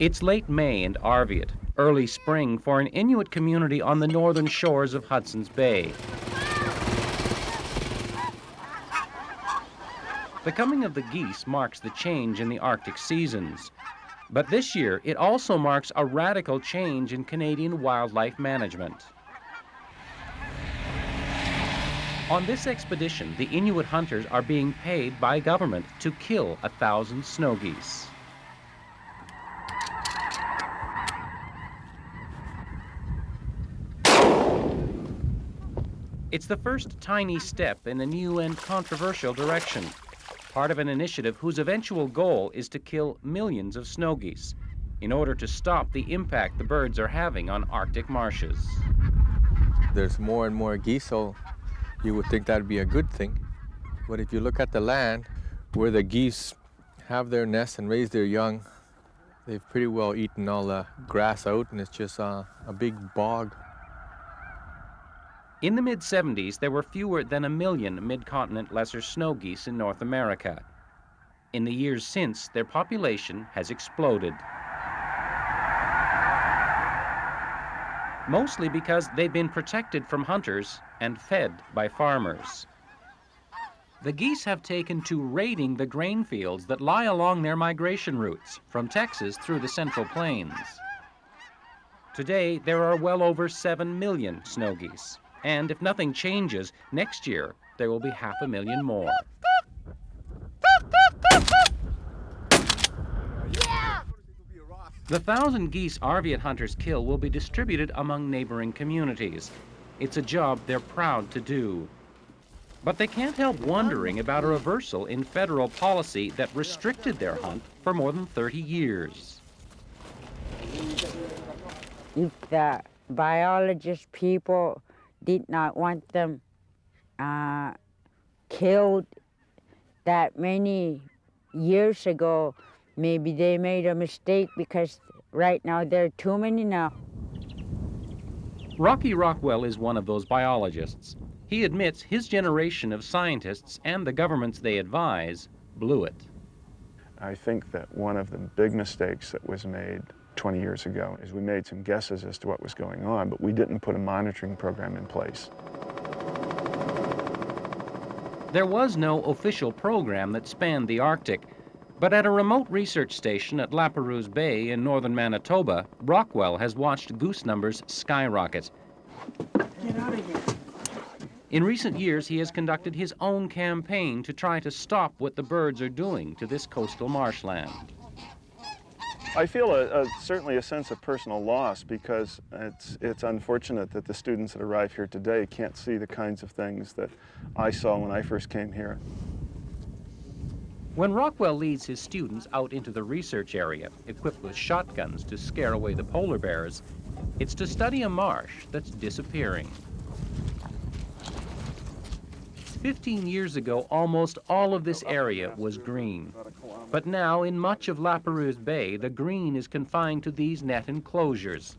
It's late May in Arviat, early spring for an Inuit community on the northern shores of Hudson's Bay. The coming of the geese marks the change in the Arctic seasons. But this year, it also marks a radical change in Canadian wildlife management. On this expedition, the Inuit hunters are being paid by government to kill 1,000 snow geese. It's the first tiny step in a new and controversial direction, part of an initiative whose eventual goal is to kill millions of snow geese in order to stop the impact the birds are having on Arctic marshes. There's more and more geese, so you would think that'd be a good thing. But if you look at the land where the geese have their nests and raise their young, they've pretty well eaten all the grass out, and it's just a big bog. In the mid-70s, there were fewer than 1 million mid-continent lesser snow geese in North America. In the years since, their population has exploded. Mostly because they've been protected from hunters and fed by farmers. The geese have taken to raiding the grain fields that lie along their migration routes from Texas through the Central Plains. Today, there are well over 7 million snow geese. And if nothing changes, next year there will be 500,000 more. The 1,000 geese Arviat hunters kill will be distributed among neighboring communities. It's a job they're proud to do. But they can't help wondering about a reversal in federal policy that restricted their hunt for more than 30 years. If the biologist people did not want them killed that many years ago, maybe they made a mistake, because right now there are too many now. Rocky Rockwell is one of those biologists. He admits his generation of scientists and the governments they advise blew it. I think that one of the big mistakes that was made 20 years ago is we made some guesses as to what was going on, but we didn't put a monitoring program in place. There was no official program that spanned the Arctic, but at a remote research station at Lapérouse Bay in northern Manitoba, Rockwell has watched goose numbers skyrocket. Get out of here. In recent years, he has conducted his own campaign to try to stop what the birds are doing to this coastal marshland. I feel certainly a sense of personal loss, because it's unfortunate that the students that arrive here today can't see the kinds of things that I saw when I first came here. When Rockwell leads his students out into the research area, equipped with shotguns to scare away the polar bears, it's to study a marsh that's disappearing. 15 years ago, almost all of this area was green. But now, in much of Lapérouse Bay, the green is confined to these net enclosures.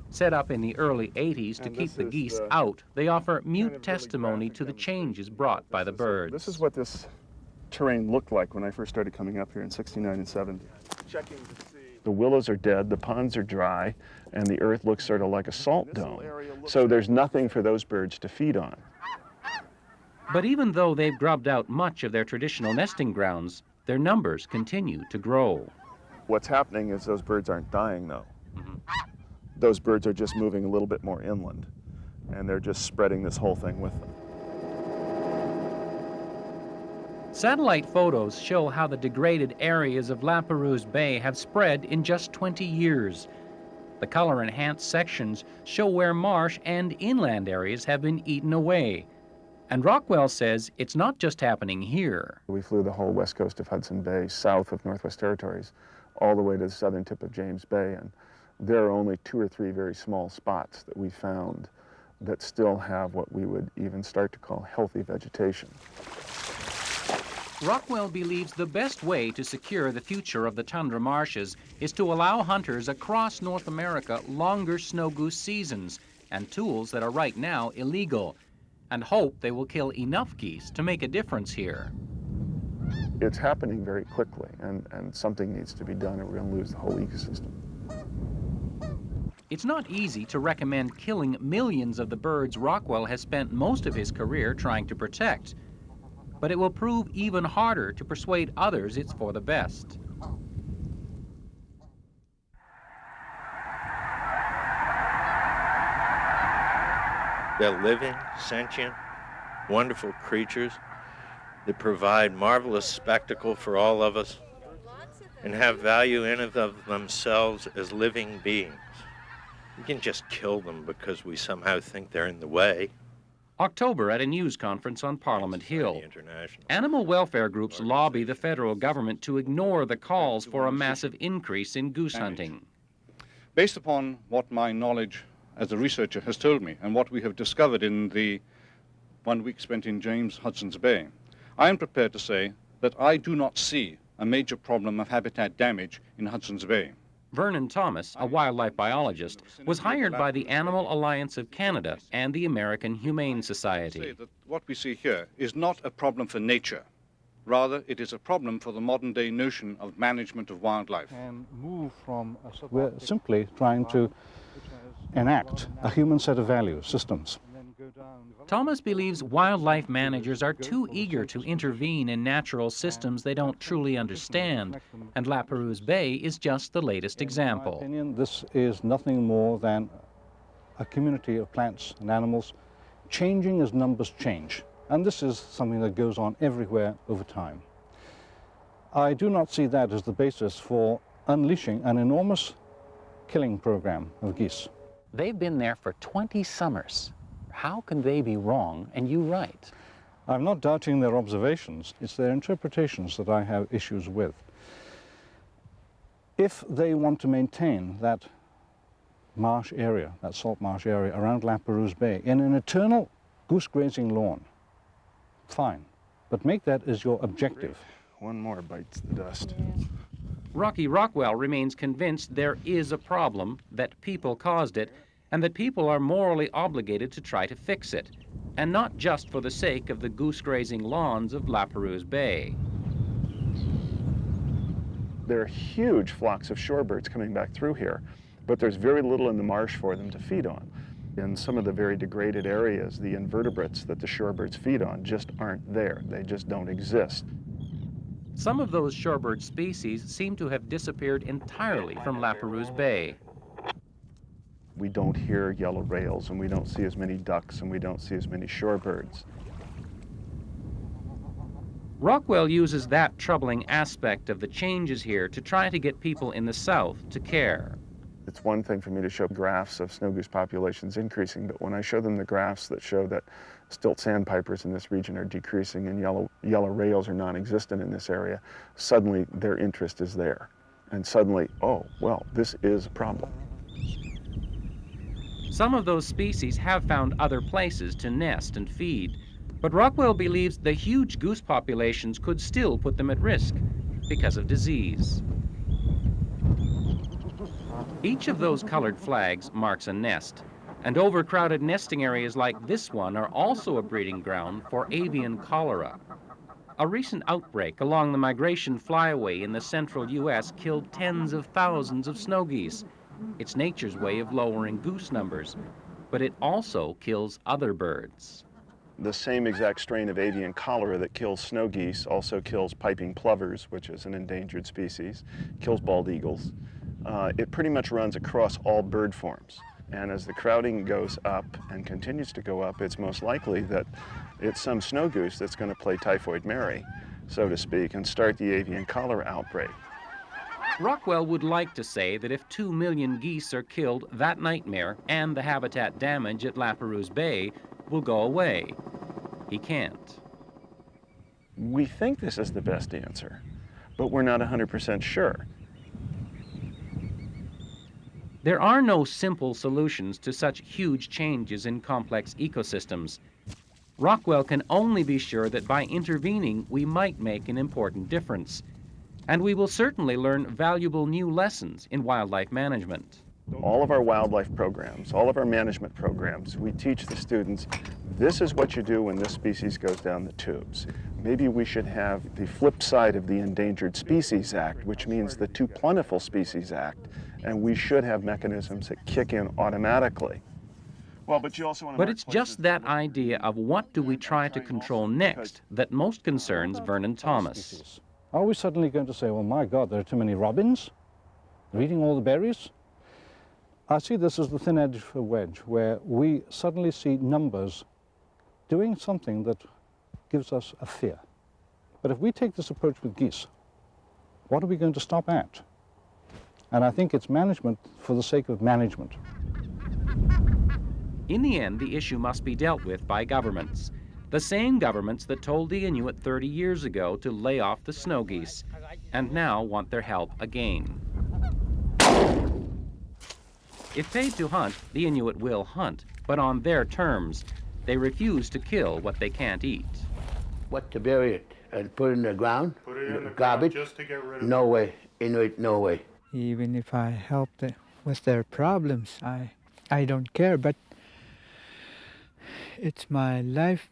Set up in the early 80s to keep the geese out, they offer mute testimony to the changes brought by the birds. This is what this terrain looked like when I first started coming up here in '69 and '70. The willows are dead, the ponds are dry, and the earth looks sort of like a salt dome. So there's nothing for those birds to feed on. But even though they've grubbed out much of their traditional nesting grounds, their numbers continue to grow. What's happening is those birds aren't dying, though. Those birds are just moving a little bit more inland, and they're just spreading this whole thing with them. Satellite photos show how the degraded areas of Lapérouse Bay have spread in just 20 years. The color-enhanced sections show where marsh and inland areas have been eaten away. And Rockwell says it's not just happening here. We flew the whole west coast of Hudson Bay, south of Northwest Territories, all the way to the southern tip of James Bay, and there are only 2 or 3 very small spots that we found that still have what we would even start to call healthy vegetation. Rockwell believes the best way to secure the future of the tundra marshes is to allow hunters across North America longer snow goose seasons and tools that are right now illegal, and hope they will kill enough geese to make a difference here. it's happening very quickly, and something needs to be done or we're going to lose the whole ecosystem. It's not easy to recommend killing millions of the birds Rockwell has spent most of his career trying to protect, but it will prove even harder to persuade others it's for the best. They're living, sentient, wonderful creatures that provide marvelous spectacle for all of us and have value in and of themselves as living beings. We can just kill them because we somehow think they're in the way. October at a news conference on Parliament Hill. Animal welfare groups lobby the federal government to ignore the calls for a massive increase in goose hunting. Based upon what my knowledge as a researcher has told me and what we have discovered in the 1 week spent in James Hudson's Bay, I am prepared to say that I do not see a major problem of habitat damage in Hudson's Bay. Vernon Thomas, a wildlife biologist, was hired by the Animal Alliance of Canada and the American Humane Society. What we see here is not a problem for nature. Rather, it is a problem for the modern day notion of management of wildlife. We're simply trying to enact a human set of values, systems. Thomas believes wildlife managers are too eager to intervene in natural systems they don't truly understand, and La Perouse Bay is just the latest example. In my opinion, this is nothing more than a community of plants and animals changing as numbers change, and this is something that goes on everywhere over time. I do not see that as the basis for unleashing an enormous killing program of geese. They've been there for 20 summers. How can they be wrong and you right? I'm not doubting their observations. It's their interpretations that I have issues with. If they want to maintain that marsh area, that salt marsh area around La Perouse Bay in an eternal goose grazing lawn, fine, but make that as your objective. One more bites the dust. Rocky Rockwell remains convinced there is a problem, that people caused it, and that people are morally obligated to try to fix it, and not just for the sake of the goose grazing lawns of La Perouse Bay. There are huge flocks of shorebirds coming back through here, but there's very little in the marsh for them to feed on. In some of the very degraded areas, the invertebrates that the shorebirds feed on just aren't there. They just don't exist. Some of those shorebird species seem to have disappeared entirely from La Perouse Bay. We don't hear yellow rails, and we don't see as many ducks, and we don't see as many shorebirds. Rockwell uses that troubling aspect of the changes here to try to get people in the South to care. It's one thing for me to show graphs of snow goose populations increasing, but when I show them the graphs that show that stilt sandpipers in this region are decreasing and yellow rails are non-existent in this area, suddenly their interest is there. And suddenly, oh, well, this is a problem. Some of those species have found other places to nest and feed, but Rockwell believes the huge goose populations could still put them at risk because of disease. Each of those colored flags marks a nest, and overcrowded nesting areas like this one are also a breeding ground for avian cholera. A recent outbreak along the migration flyaway in the central U.S. killed tens of thousands of snow geese. It's nature's way of lowering goose numbers, but it also kills other birds. The same exact strain of avian cholera that kills snow geese also kills piping plovers, which is an endangered species, kills bald eagles. It pretty much runs across all bird forms. And as the crowding goes up and continues to go up, it's most likely that it's some snow goose that's going to play Typhoid Mary, so to speak, and start the avian cholera outbreak. Rockwell would like to say that if 2 million geese are killed, that nightmare and the habitat damage at La Perouse Bay will go away. He can't. We think this is the best answer, but we're not 100% sure. There are no simple solutions to such huge changes in complex ecosystems. Rockwell can only be sure that by intervening, we might make an important difference. And we will certainly learn valuable new lessons in wildlife management. All of our wildlife programs, all of our management programs, we teach the students, this is what you do when this species goes down the tubes. maybe we should have the flip side of the Endangered Species Act, which means the Too Plentiful Species Act, and we should have mechanisms that kick in automatically. Well, but you also want to But it's just that idea of what do we try to control next that most concerns Vernon Thomas. Are we suddenly going to say, well, my God, there are too many robins? They're eating all the berries? I see this as the thin edge of a wedge, where we suddenly see numbers doing something that gives us a fear. But if we take this approach with geese, what are we going to stop at? And I think it's management for the sake of management. In the end, the issue must be dealt with by governments. The same governments that told the Inuit 30 years ago to lay off the snow geese, and now want their help again. If paid to hunt, the Inuit will hunt, but on their terms. They refuse to kill what they can't eat. What, to bury it and put it in the ground? Put it in the garbage? ground just to get rid of it. No way. Inuit, no way. Even if I help with their problems, I don't care, but it's my life.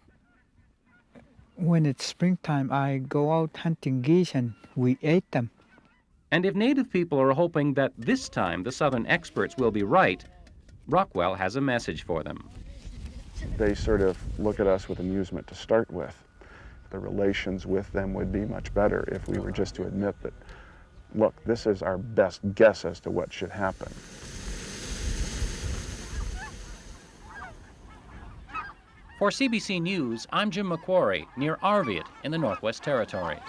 When it's springtime, I go out hunting geese and we ate them. And if Native people are hoping that this time the Southern experts will be right, Rockwell has a message for them. They sort of look at us with amusement to start with. The relations with them would be much better if we were just to admit that, look, this is our best guess as to what should happen. For CBC News, I'm Jim McQuarrie, near Arviat in the Northwest Territories.